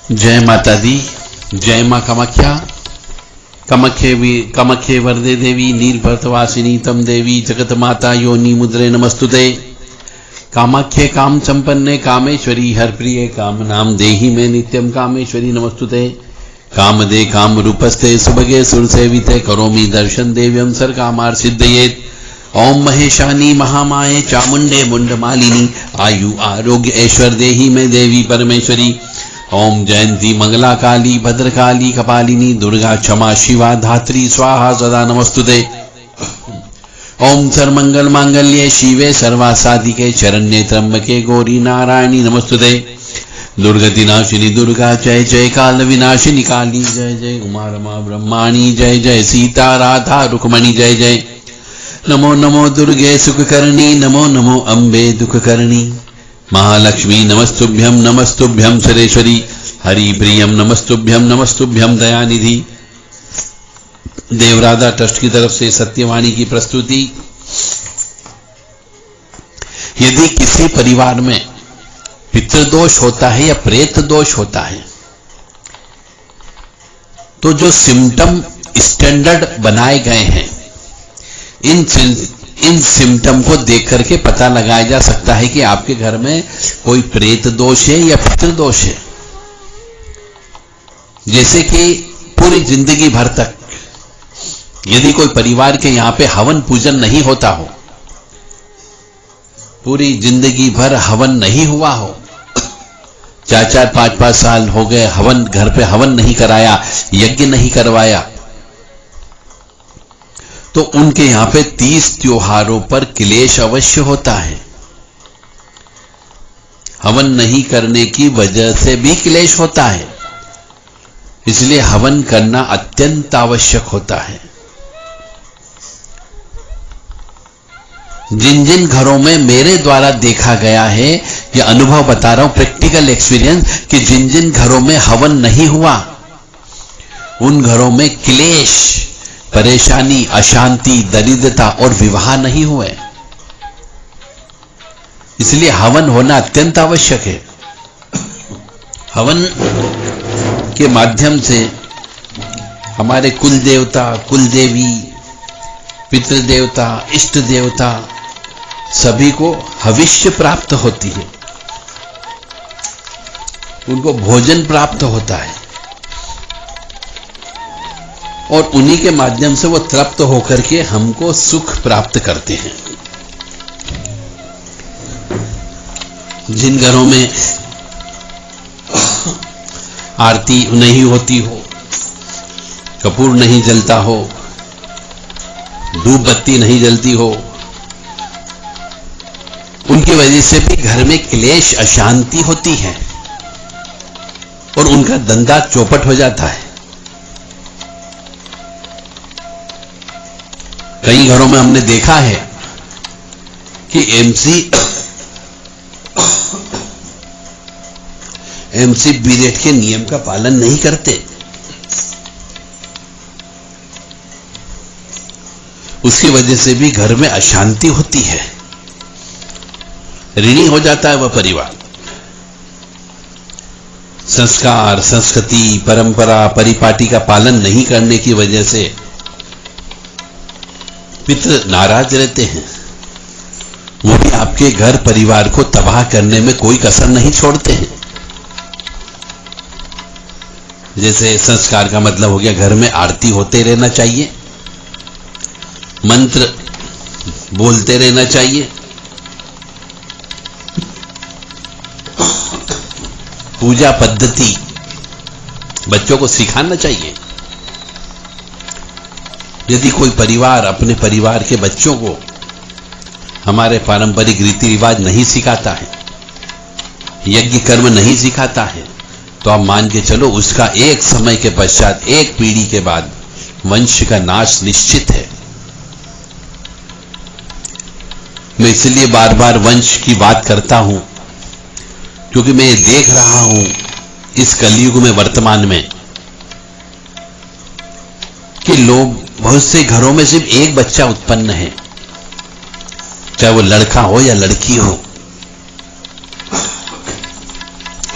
जय माता दी। जय मां कामाख्या। कामाख्ये वरदे देवी नीलपर्वतवासिनी तम देवी जगत माता योनि मुद्रे नमस्तुते। कामाख्ये काम संपन्ने कामेश्वरी हरप्रिये काम नाम देहि में नित्यम कामेश्वरी नमस्तुते। कामदे काम रूपस्ते सुभगे सुरसेविते करोमि दर्शन देव्यम सर कामार सिद्धयेत। ओम महेशानी महामाये चामुंडे मुंडमालिनी आयु आरोग्य ऐश्वर देहि में देवी परमेश्वरी। ओम जयंती मंगला काली भद्रकाली कपालिनी दुर्गा क्षमा शिवा धात्री स्वाहा सदा नमस्तुते। ओम सर्वमंगल मांगल्ये शिवे सर्वासाधिके शरण्ये त्र्यंबके गौरी नारायणी नमस्तुते। दुर्गति नाशिनी दुर्गा जय जय काल विनाशिनी काली जय जय उमा रमा ब्रह्माणी जय जय सीता राधा रुक्मणी जय जय। नमो नमो दुर्गे सुखकर्णी नमो नमो अम्बे दुखकर्णी। महालक्ष्मी नमस्तुभ्यम सुरेश्वरी। हरि प्रियम नमस्तुभ्यम दयानिधि। देवराधा ट्रस्ट की तरफ से सत्यवाणी की प्रस्तुति। यदि किसी परिवार में पितृदोष होता है या प्रेत दोष होता है तो जो सिम्टम स्टैंडर्ड बनाए गए हैं इन सिम्टम को देख करके पता लगाया जा सकता है कि आपके घर में कोई प्रेत दोष है या पितृदोष है। जैसे कि पूरी जिंदगी भर तक यदि कोई परिवार के यहां पे हवन पूजन नहीं होता हो, पूरी जिंदगी भर हवन नहीं हुआ हो, 4-4, 5-5 साल हो गए हवन, घर पे हवन नहीं कराया, यज्ञ नहीं करवाया, तो उनके यहां पे 30 त्योहारों पर क्लेश अवश्य होता है। हवन नहीं करने की वजह से भी क्लेश होता है, इसलिए हवन करना अत्यंत आवश्यक होता है। जिन जिन घरों में मेरे द्वारा देखा गया है, यह अनुभव बता रहा हूं, प्रैक्टिकल एक्सपीरियंस, कि जिन जिन घरों में हवन नहीं हुआ उन घरों में क्लेश, परेशानी, अशांति, दरिद्रता और विवाह नहीं हुए। इसलिए हवन होना अत्यंत आवश्यक है। हवन के माध्यम से हमारे कुल देवता, कुल देवी, पितृदेवता, इष्ट देवता सभी को हविष्य प्राप्त होती है, उनको भोजन प्राप्त होता है और उन्हीं के माध्यम से वो तृप्त होकर के हमको सुख प्राप्त करते हैं। जिन घरों में आरती नहीं होती हो, कपूर नहीं जलता हो, धूप बत्ती नहीं जलती हो, उनकी वजह से भी घर में क्लेश, अशांति होती है और उनका धंधा चौपट हो जाता है। कई घरों में हमने देखा है कि एमसी पीरियड के नियम का पालन नहीं करते, उसकी वजह से भी घर में अशांति होती है, ऋणी हो जाता है वह परिवार। संस्कार, संस्कृति, परंपरा, परिपाटी का पालन नहीं करने की वजह से पितृ नाराज रहते हैं, वो भी आपके घर परिवार को तबाह करने में कोई कसर नहीं छोड़ते हैं। जैसे संस्कार का मतलब हो गया, घर में आरती होते रहना चाहिए, मंत्र बोलते रहना चाहिए, पूजा पद्धति बच्चों को सिखाना चाहिए। यदि कोई परिवार अपने परिवार के बच्चों को हमारे पारंपरिक रीति रिवाज नहीं सिखाता है, यज्ञ कर्म नहीं सिखाता है, तो आप मान के चलो उसका एक समय के पश्चात, एक पीढ़ी के बाद वंश का नाश निश्चित है। मैं इसलिए बार बार वंश की बात करता हूं क्योंकि मैं देख रहा हूं इस कलयुग में, वर्तमान में, कि लोग, बहुत से घरों में सिर्फ एक बच्चा उत्पन्न है, चाहे वो लड़का हो या लड़की हो,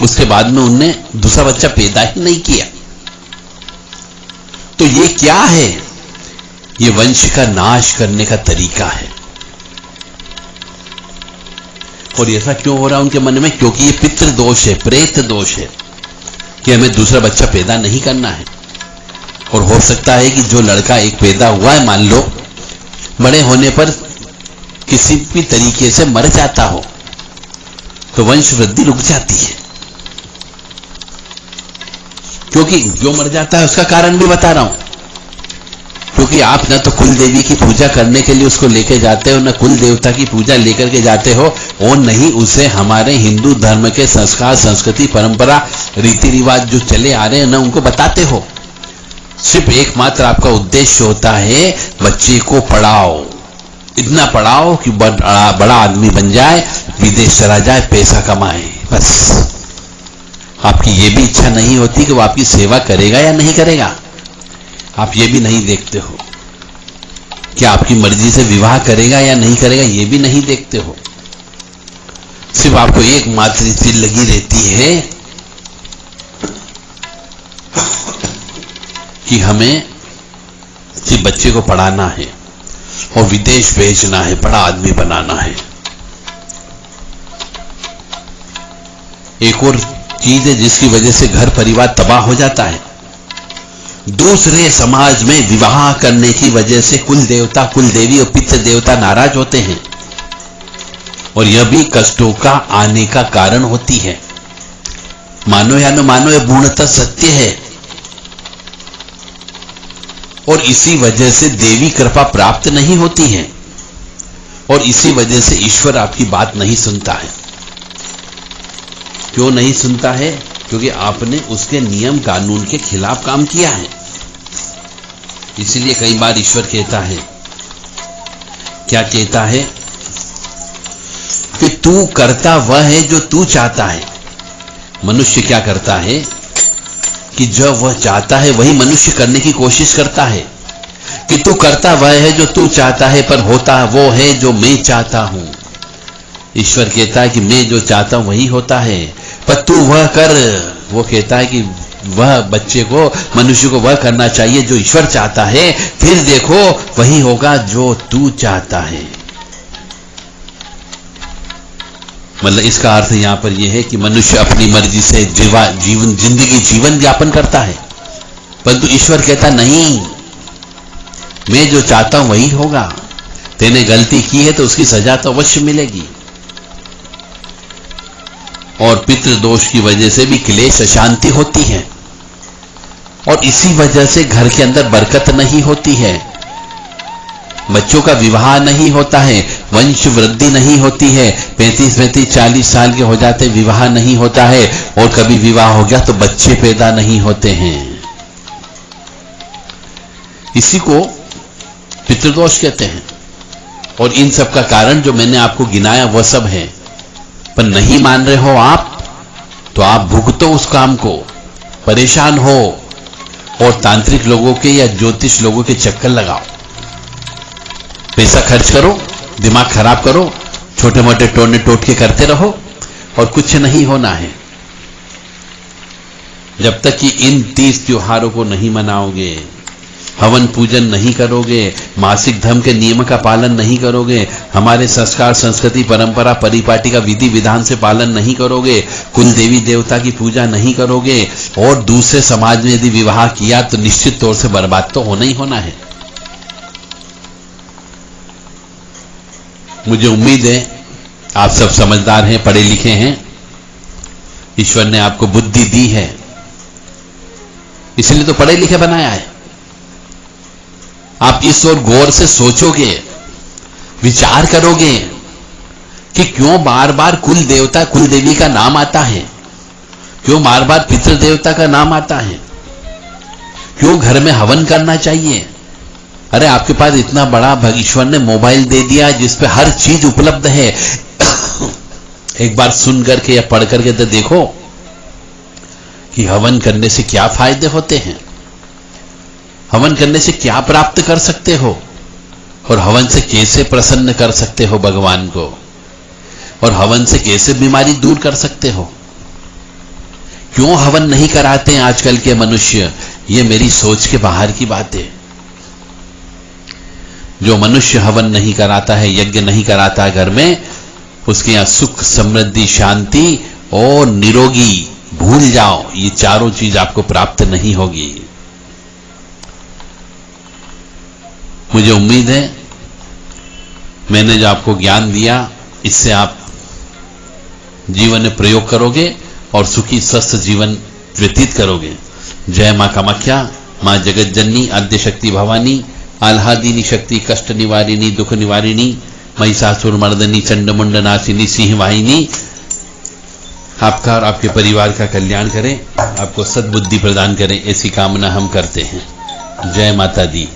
उसके बाद में उनने दूसरा बच्चा पैदा ही नहीं किया। तो ये क्या है? ये वंश का नाश करने का तरीका है। और ऐसा क्यों हो रहा है उनके मन में? क्योंकि ये पितृ दोष है, प्रेत दोष है कि हमें दूसरा बच्चा पैदा नहीं करना है। और हो सकता है कि जो लड़का एक पैदा हुआ है, मान लो बड़े होने पर किसी भी तरीके से मर जाता हो, तो वंश वृद्धि रुक जाती है। क्योंकि जो मर जाता है उसका कारण भी बता रहा हूं। क्योंकि आप न तो कुल देवी की पूजा करने के लिए उसको लेके जाते हो, न कुल देवता की पूजा लेकर के जाते हो, और नहीं उसे हमारे हिंदू धर्म के संस्कार, संस्कृति, परंपरा, रीति रिवाज जो चले आ रहे हैं न उनको बताते हो। सिर्फ एकमात्र आपका उद्देश्य होता है बच्चे को पढ़ाओ, इतना पढ़ाओ कि बड़ा आदमी बन जाए, विदेश चला जाए, पैसा कमाए, बस। आपकी ये भी इच्छा नहीं होती कि वो आपकी सेवा करेगा या नहीं करेगा। आप ये भी नहीं देखते हो कि आपकी मर्जी से विवाह करेगा या नहीं करेगा, ये भी नहीं देखते हो। सिर्फ आपको एकमात्र चीज लगी रहती है कि हमें सिर्फ बच्चे को पढ़ाना है और विदेश भेजना है, बड़ा आदमी बनाना है। एक और चीज है जिसकी वजह से घर परिवार तबाह हो जाता है। दूसरे समाज में विवाह करने की वजह से कुल देवता, कुल देवी और पितृ देवता नाराज होते हैं, और यह भी कष्टों का आने का कारण होती है। मानो या न मानो, यह पूर्णतः सत्य है। और इसी वजह से देवी कृपा प्राप्त नहीं होती है, और इसी वजह से ईश्वर आपकी बात नहीं सुनता है। क्यों नहीं सुनता है? क्योंकि आपने उसके नियम कानून के खिलाफ काम किया है। इसीलिए कई बार ईश्वर कहता है, क्या कहता है कि तू करता वह है जो तू चाहता है। मनुष्य क्या करता है कि जो वह चाहता है वही मनुष्य करने की कोशिश करता है। कि तू करता वह है जो तू चाहता है, पर होता वो है जो मैं चाहता हूं। ईश्वर कहता है कि मैं जो चाहता हूं वही होता है, पर तू वह कर। वो कहता है कि वह बच्चे को, मनुष्य को वह करना चाहिए जो ईश्वर चाहता है, फिर देखो वही होगा जो तू चाहता है। मतलब इसका अर्थ यहां पर यह है कि मनुष्य अपनी मर्जी से जीवन यापन करता है, परंतु ईश्वर कहता नहीं, मैं जो चाहता हूं वही होगा। तेने गलती की है तो उसकी सजा तो अवश्य मिलेगी। और पितृदोष की वजह से भी क्लेश, अशांति होती है, और इसी वजह से घर के अंदर बरकत नहीं होती है, बच्चों का विवाह नहीं होता है, वंश वृद्धि नहीं होती है। 35-40 साल के हो जाते विवाह नहीं होता है, और कभी विवाह हो गया तो बच्चे पैदा नहीं होते हैं। इसी को पितृदोष कहते हैं। और इन सब का कारण जो मैंने आपको गिनाया वह सब है, पर नहीं मान रहे हो आप, तो आप भुगतो उस काम को, परेशान हो, और तांत्रिक लोगों के या ज्योतिष लोगों के चक्कर लगाओ, पैसा खर्च करो, दिमाग खराब करो, छोटे मोटे टोने टोटके करते रहो, और कुछ नहीं होना है। जब तक कि इन 30 त्योहारों को नहीं मनाओगे, हवन पूजन नहीं करोगे, मासिक धर्म के नियम का पालन नहीं करोगे, हमारे संस्कार, संस्कृति, परंपरा, परिपाटी का विधि विधान से पालन नहीं करोगे, कुल देवी देवता की पूजा नहीं करोगे, और दूसरे समाज में यदि विवाह किया तो निश्चित तौर से बर्बाद तो होना ही होना है। मुझे उम्मीद है आप सब समझदार हैं, पढ़े लिखे हैं, ईश्वर ने आपको बुद्धि दी है, इसलिए तो पढ़े लिखे बनाया है। आप इस ओर गौर से सोचोगे, विचार करोगे कि क्यों बार बार कुल देवता, कुल देवी का नाम आता है, क्यों बार बार पितृ देवता का नाम आता है, क्यों घर में हवन करना चाहिए। अरे आपके पास इतना बड़ा ईश्वर ने मोबाइल दे दिया जिसपे हर चीज उपलब्ध है। एक बार सुन करके या पढ़ करके तो देखो कि हवन करने से क्या फायदे होते हैं, हवन करने से क्या प्राप्त कर सकते हो, और हवन से कैसे प्रसन्न कर सकते हो भगवान को, और हवन से कैसे बीमारी दूर कर सकते हो। क्यों हवन नहीं कराते हैं आजकल के मनुष्य, ये मेरी सोच के बाहर की बात है। जो मनुष्य हवन नहीं कराता है, यज्ञ नहीं कराता है घर में, उसके यहां सुख, समृद्धि, शांति और निरोगी, भूल जाओ, ये चारों चीज आपको प्राप्त नहीं होगी। मुझे उम्मीद है मैंने जो आपको ज्ञान दिया, इससे आप जीवन में प्रयोग करोगे और सुखी स्वस्थ जीवन व्यतीत करोगे। जय मां कामाख्या, मां जगत जननी, आद्य शक्ति भवानी, आह्लादिनी शक्ति, कष्ट निवारिणी, दुख निवारिणी, महिषासुर मर्दनी, चंडमुंड नाशिनी, सिंह वाहिनी, आपका और आपके परिवार का कल्याण करें, आपको सद्बुद्धि प्रदान करें, ऐसी कामना हम करते हैं। जय माता दी।